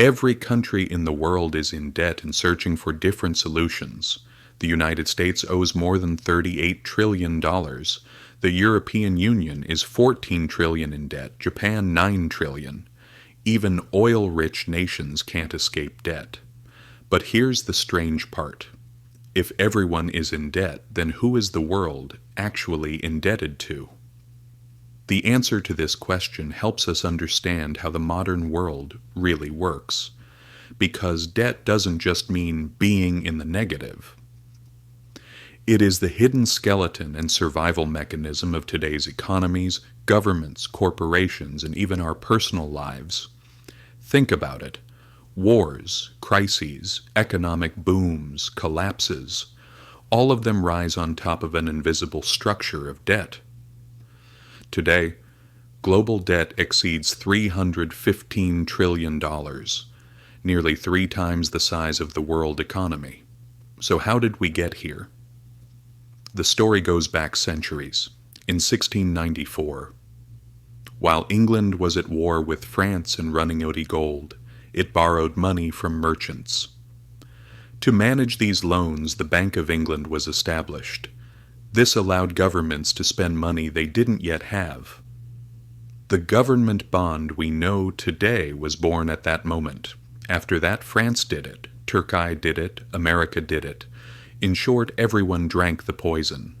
Every country in the world is in debt and searching for different solutions. The United States owes more than $38 trillion. The European Union is $14 trillion in debt, Japan $9 trillion. Even oil-rich nations can't escape debt. But here's the strange part. If everyone is in debt, then who is the world actually indebted to? The answer to this question helps us understand how the modern world really works. Because debt doesn't just mean being in the negative. It is the hidden skeleton and survival mechanism of today's economies, governments, corporations, and even our personal lives. Think about it. Wars, crises, economic booms, collapses, all of them rise on top of an invisible structure of debt. Today, global debt exceeds $315 trillion, nearly 3 times the size of the world economy. So how did we get here? The story goes back centuries. In 1694, while England was at war with France and running out of gold, it borrowed money from merchants. To manage these loans, the Bank of England was established. This allowed governments to spend money they didn't yet have. The government bond we know today was born at that moment. After that, France did it, Turkey did it, America did it. In short, everyone drank the poison.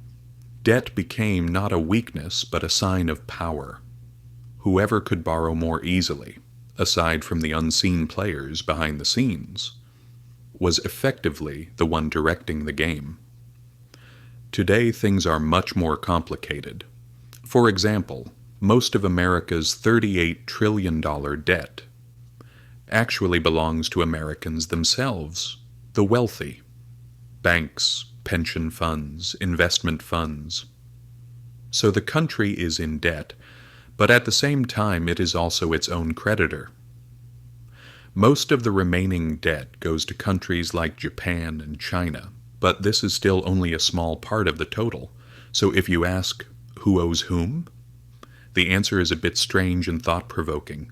Debt became not a weakness, but a sign of power. Whoever could borrow more easily, aside from the unseen players behind the scenes, was effectively the one directing the game. Today, things are much more complicated. For example, most of America's $38 trillion debt actually belongs to Americans themselves, the wealthy. Banks, pension funds, investment funds. So the country is in debt, but at the same time it is also its own creditor. Most of the remaining debt goes to countries like Japan and China, but this is still only a small part of the total. So if you ask, who owes whom? The answer is a bit strange and thought-provoking.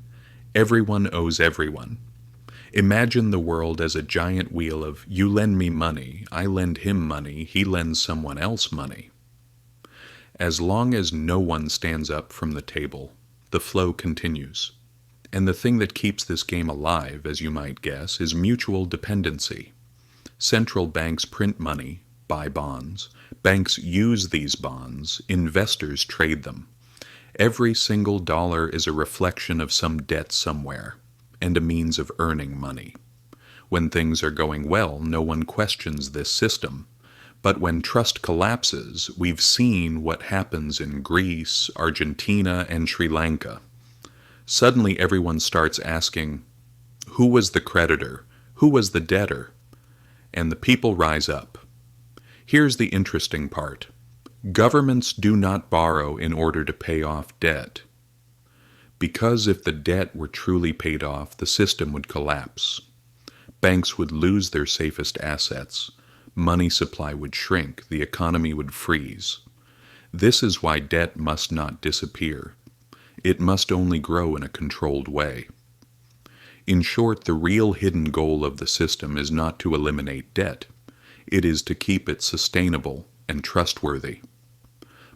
Everyone owes everyone. Imagine the world as a giant wheel of you lend me money, I lend him money, he lends someone else money. As long as no one stands up from the table, the flow continues. And the thing that keeps this game alive, as you might guess, is mutual dependency. Central banks print money, buy bonds. Banks use these bonds. Investors trade them. Every single dollar is a reflection of some debt somewhere, and a means of earning money. When things are going well, no one questions this system. But when trust collapses, we've seen what happens in Greece, Argentina, and Sri Lanka. Suddenly everyone starts asking, who was the creditor? Who was the debtor? And the people rise up. Here's the interesting part. Governments do not borrow in order to pay off debt. Because if the debt were truly paid off, the system would collapse. Banks would lose their safest assets. Money supply would shrink. The economy would freeze. This is why debt must not disappear. It must only grow in a controlled way. In short, the real hidden goal of the system is not to eliminate debt. It is to keep it sustainable and trustworthy.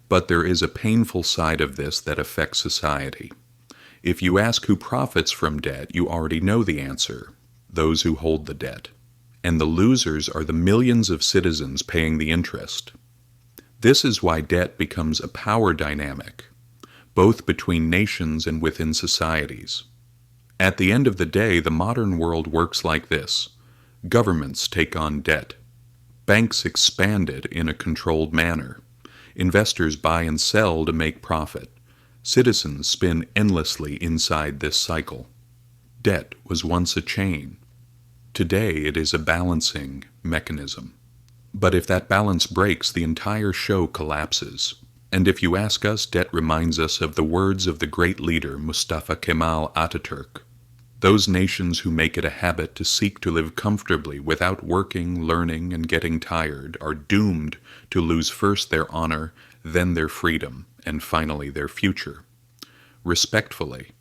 But there is a painful side of this that affects society. If you ask who profits from debt, you already know the answer: those who hold the debt. And the losers are the millions of citizens paying the interest. This is why debt becomes a power dynamic, both between nations and within societies. At the end of the day, the modern world works like this. Governments take on debt. Banks expand it in a controlled manner. Investors buy and sell to make profit. Citizens spin endlessly inside this cycle. Debt was once a chain. Today it is a balancing mechanism. But if that balance breaks, the entire show collapses. And if you ask us, debt reminds us of the words of the great leader Mustafa Kemal Ataturk. Those nations who make it a habit to seek to live comfortably without working, learning, and getting tired are doomed to lose first their honor, then their freedom, and finally their future. Respectfully,